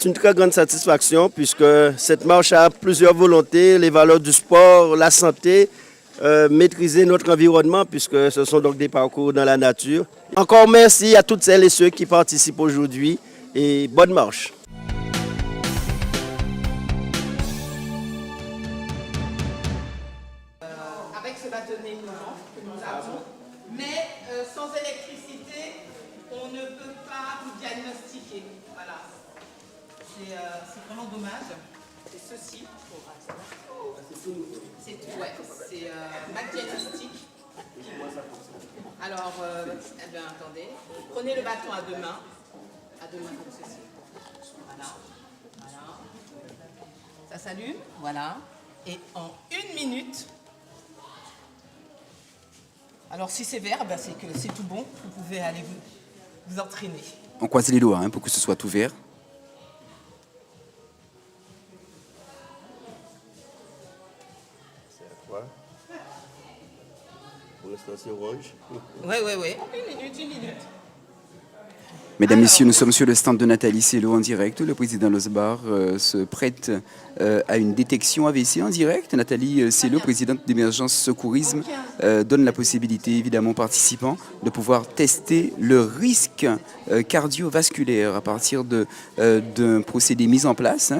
C'est une très grande satisfaction puisque cette marche a plusieurs volontés, les valeurs du sport, la santé, maîtriser notre environnement puisque ce sont donc des parcours dans la nature. Encore merci à toutes celles et ceux qui participent aujourd'hui et bonne marche. Avec ce bâtonnet que nous avons, mais sans électricité, on ne peut pas vous diagnostiquer. Voilà. C'est vraiment dommage. C'est ceci. C'est tout, ouais. C'est Mac Diagnostic. Alors, eh bien, attendez. Prenez le bâton à deux mains. À deux mains comme ceci. Voilà. Voilà. Ça s'allume. Voilà. Et en 1 minute. Alors si c'est vert, ben, c'est que c'est tout bon, vous pouvez aller vous entraîner. On croise les doigts pour que ce soit tout vert. C'est à quoi? Pour l'instant c'est orange. Oui. 1 minute. Mesdames, Messieurs, nous sommes sur le stand de Nathalie Sello en direct. Le président Losbar se prête à une détection AVC en direct. Nathalie Sello, présidente d'Émergence Secourisme, donne la possibilité évidemment aux participants de pouvoir tester le risque cardiovasculaire à partir d'un procédé mis en place,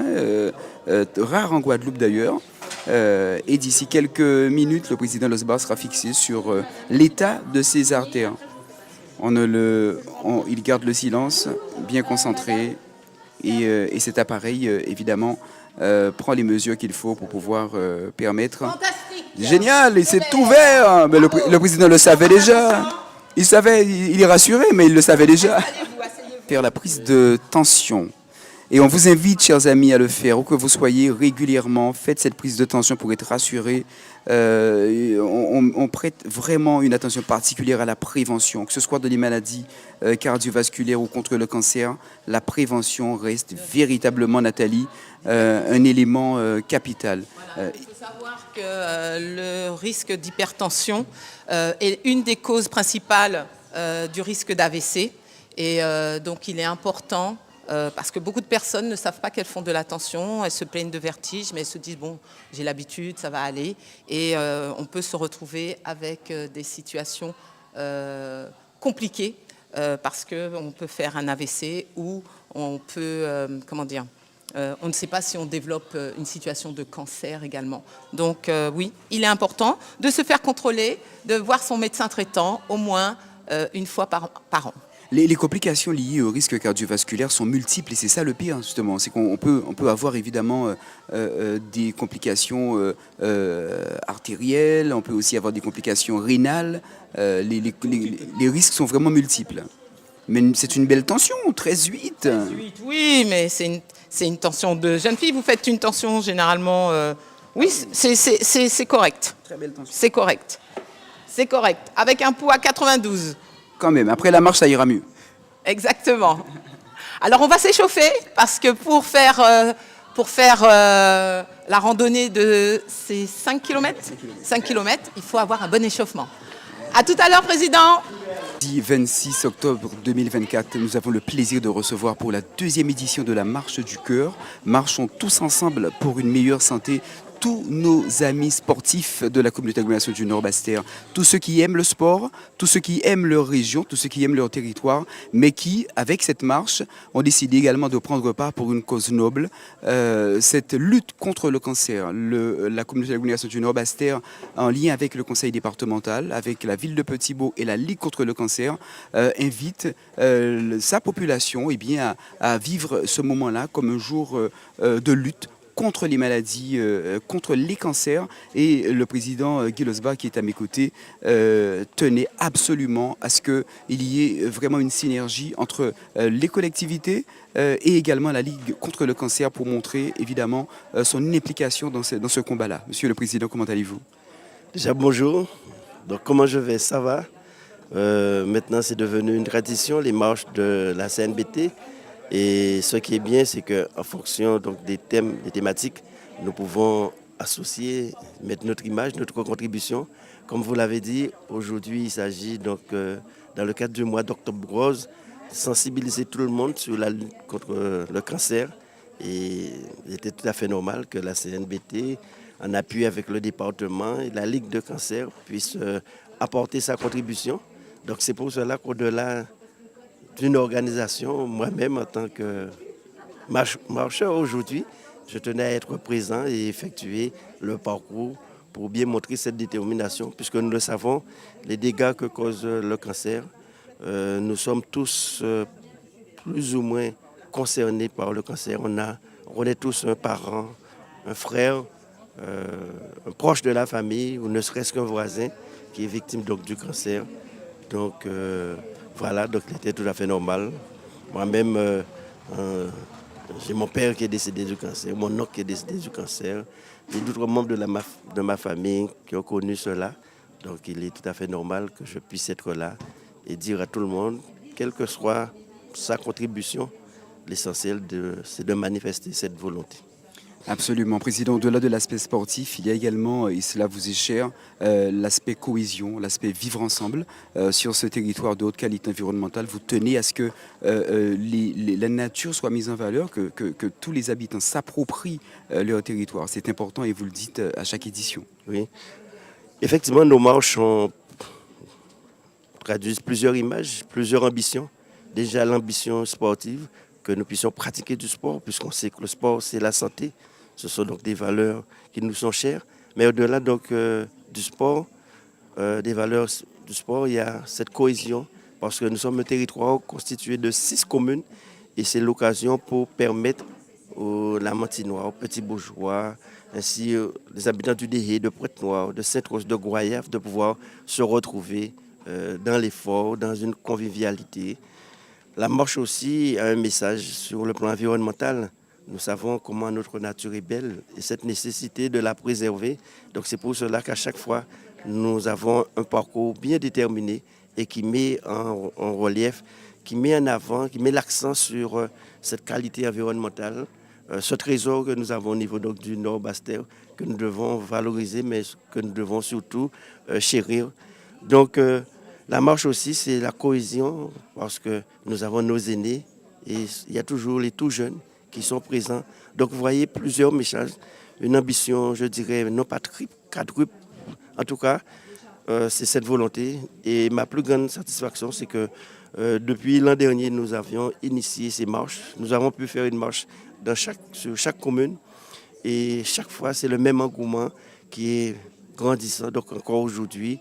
rare en Guadeloupe d'ailleurs. Et d'ici quelques minutes, le président Losbar sera fixé sur l'état de ses artères. Il garde le silence, bien concentré, et cet appareil, évidemment, prend les mesures qu'il faut pour pouvoir permettre... Fantastique. Génial, et c'est ouvert. Mais le président le savait déjà. Il savait, il est rassuré, mais il le savait déjà. Asseyez-vous. Faire la prise de tension. Et on vous invite, chers amis, à le faire, où que vous soyez régulièrement. Faites cette prise de tension pour être rassuré. On prête vraiment une attention particulière à la prévention, que ce soit de les maladies cardiovasculaires ou contre le cancer. La prévention reste véritablement, Nathalie, un élément capital. Voilà. Il faut savoir que le risque d'hypertension est une des causes principales du risque d'AVC. Et donc il est important... parce que beaucoup de personnes ne savent pas qu'elles font de la tension, elles se plaignent de vertige, mais elles se disent, bon, j'ai l'habitude, ça va aller. Et on peut se retrouver avec des situations compliquées, parce qu'on peut faire un AVC ou on peut, on ne sait pas si on développe une situation de cancer également. Donc oui, il est important de se faire contrôler, de voir son médecin traitant au moins une fois par an. Les complications liées au risque cardiovasculaire sont multiples et c'est ça le pire justement. C'est qu'on peut avoir évidemment des complications artérielles, on peut aussi avoir des complications rénales. Les risques sont vraiment multiples. Mais c'est une belle tension, 13,8. 13,8, oui, mais c'est une tension de jeune fille. Vous faites une tension généralement... oui, c'est correct. Très belle tension. C'est correct. C'est correct. Avec un pouls à 92. Quand même, après la marche, ça ira mieux. Exactement. Alors, on va s'échauffer parce que pour faire la randonnée de ces 5 km, il faut avoir un bon échauffement. À tout à l'heure, Président. 26 octobre 2024, nous avons le plaisir de recevoir pour la 2e édition de la Marche du Cœur. Marchons tous ensemble pour une meilleure santé. Tous nos amis sportifs de la communauté d'agglomération du Nord-Bas-Terre, tous ceux qui aiment le sport, tous ceux qui aiment leur région, tous ceux qui aiment leur territoire, mais qui, avec cette marche, ont décidé également de prendre part pour une cause noble, cette lutte contre le cancer. La communauté d'agglomération du Nord-Bas-Terre, en lien avec le conseil départemental, avec la ville de Petit-Bot et la Ligue contre le cancer, invite sa population à vivre ce moment-là comme un jour de lutte contre les maladies, contre les cancers. Et le président Guy Losbar, qui est à mes côtés, tenait absolument à ce qu'il y ait vraiment une synergie entre les collectivités et également la Ligue contre le cancer pour montrer évidemment son implication dans ce combat-là. Monsieur le Président, comment allez-vous? Déjà bonjour. Donc comment je vais? Ça va. Maintenant c'est devenu une tradition, les marches de la CNBT. Et ce qui est bien, c'est qu'en fonction donc, des thèmes, des thématiques, nous pouvons associer, mettre notre image, notre contribution. Comme vous l'avez dit, aujourd'hui, il s'agit donc, dans le cadre du mois d'Octobre Rose, de sensibiliser tout le monde sur la lutte contre le cancer Et il était tout à fait normal que la CNBT, en appui avec le département et la Ligue de cancer, puisse apporter sa contribution. Donc c'est pour cela qu'au-delà d'une organisation, moi-même en tant que marcheur aujourd'hui, je tenais à être présent et effectuer le parcours pour bien montrer cette détermination, puisque nous le savons, les dégâts que cause le cancer, nous sommes tous plus ou moins concernés par le cancer. On est tous un parent, un frère, un proche de la famille, ou ne serait-ce qu'un voisin qui est victime donc, du cancer. Donc voilà, donc c'était tout à fait normal. Moi-même, j'ai mon père qui est décédé du cancer, mon oncle qui est décédé du cancer, et d'autres membres de ma famille qui ont connu cela. Donc il est tout à fait normal que je puisse être là et dire à tout le monde, quelle que soit sa contribution, l'essentiel c'est de manifester cette volonté. Absolument, Président. Au-delà de l'aspect sportif, il y a également, et cela vous est cher, l'aspect cohésion, l'aspect vivre ensemble. Sur ce territoire de haute qualité environnementale, vous tenez à ce que la nature soit mise en valeur, que tous les habitants s'approprient leur territoire. C'est important et vous le dites à chaque édition. Oui, effectivement, nos marches traduisent plusieurs images, plusieurs ambitions. Déjà l'ambition sportive, que nous puissions pratiquer du sport, puisqu'on sait que le sport, c'est la santé. Ce sont donc des valeurs qui nous sont chères. Mais au-delà donc du sport, des valeurs du sport, il y a cette cohésion, parce que nous sommes un territoire constitué de 6 communes, et c'est l'occasion pour permettre aux Lamantinois, aux petits bourgeois, ainsi les habitants du Déhé, de Pointe-Noire, de Sainte-Rose, de Goyave, de pouvoir se retrouver dans l'effort, dans une convivialité. La marche aussi a un message sur le plan environnemental. Nous savons comment notre nature est belle et cette nécessité de la préserver. Donc c'est pour cela qu'à chaque fois, nous avons un parcours bien déterminé et qui met en relief, qui met en avant, qui met l'accent sur cette qualité environnementale, ce trésor que nous avons au niveau donc, du Nord Basse-Terre, que nous devons valoriser, mais que nous devons surtout chérir. Donc la marche aussi, c'est la cohésion, parce que nous avons nos aînés et il y a toujours les tout jeunes qui sont présents. Donc vous voyez plusieurs messages, une ambition, je dirais, non pas triple, quadruple. En tout cas, c'est cette volonté. Et ma plus grande satisfaction, c'est que depuis l'an dernier, nous avions initié ces marches. Nous avons pu faire une marche sur chaque commune. Et chaque fois, c'est le même engouement qui est grandissant. Donc encore aujourd'hui,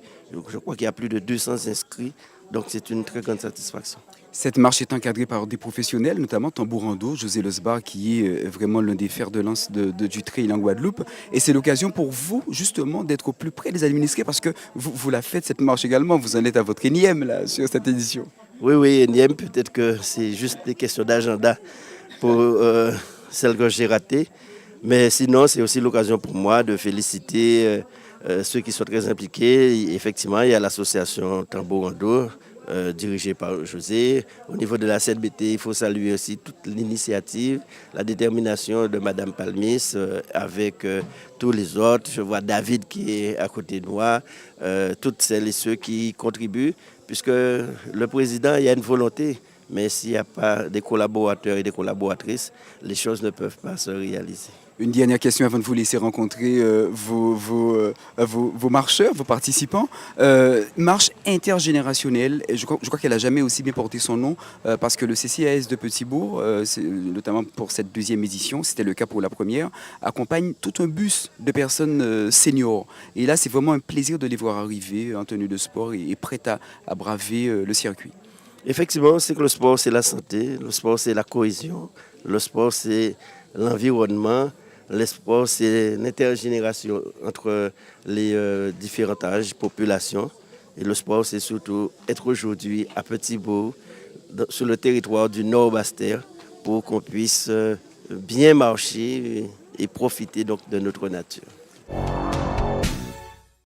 je crois qu'il y a plus de 200 inscrits. Donc c'est une très grande satisfaction. Cette marche est encadrée par des professionnels, notamment Tambourando, José Losbar, qui est vraiment l'un des fers de lance du trail en Guadeloupe. Et c'est l'occasion pour vous, justement, d'être au plus près des administrés, parce que vous la faites, cette marche également. Vous en êtes à votre énième, là, sur cette édition. Oui, énième. Peut-être que c'est juste des questions d'agenda pour celles que j'ai ratées. Mais sinon, c'est aussi l'occasion pour moi de féliciter ceux qui sont très impliqués. Effectivement, il y a l'association Tambourando, dirigée par José. Au niveau de la CNBT, il faut saluer aussi toute l'initiative, la détermination de Mme Palmis avec tous les autres. Je vois David qui est à côté de moi, toutes celles et ceux qui contribuent, puisque le président, il y a une volonté, mais s'il n'y a pas des collaborateurs et des collaboratrices, les choses ne peuvent pas se réaliser. Une dernière question avant de vous laisser rencontrer vos marcheurs, vos participants. Marche intergénérationnelle, je crois qu'elle n'a jamais aussi bien porté son nom parce que le CCAS de Petit-Bourg, notamment pour cette deuxième édition, c'était le cas pour la première, accompagne tout un bus de personnes seniors. Et là, c'est vraiment un plaisir de les voir arriver en tenue de sport et prêts à braver le circuit. Effectivement, c'est que le sport, c'est la santé, le sport, c'est la cohésion, le sport, c'est l'environnement. Le sport, c'est l'intergénération entre les différents âges, populations. Et le sport, c'est surtout être aujourd'hui à Petit-Bourg, sur le territoire du Nord Basse-Terre, pour qu'on puisse bien marcher et profiter donc de notre nature.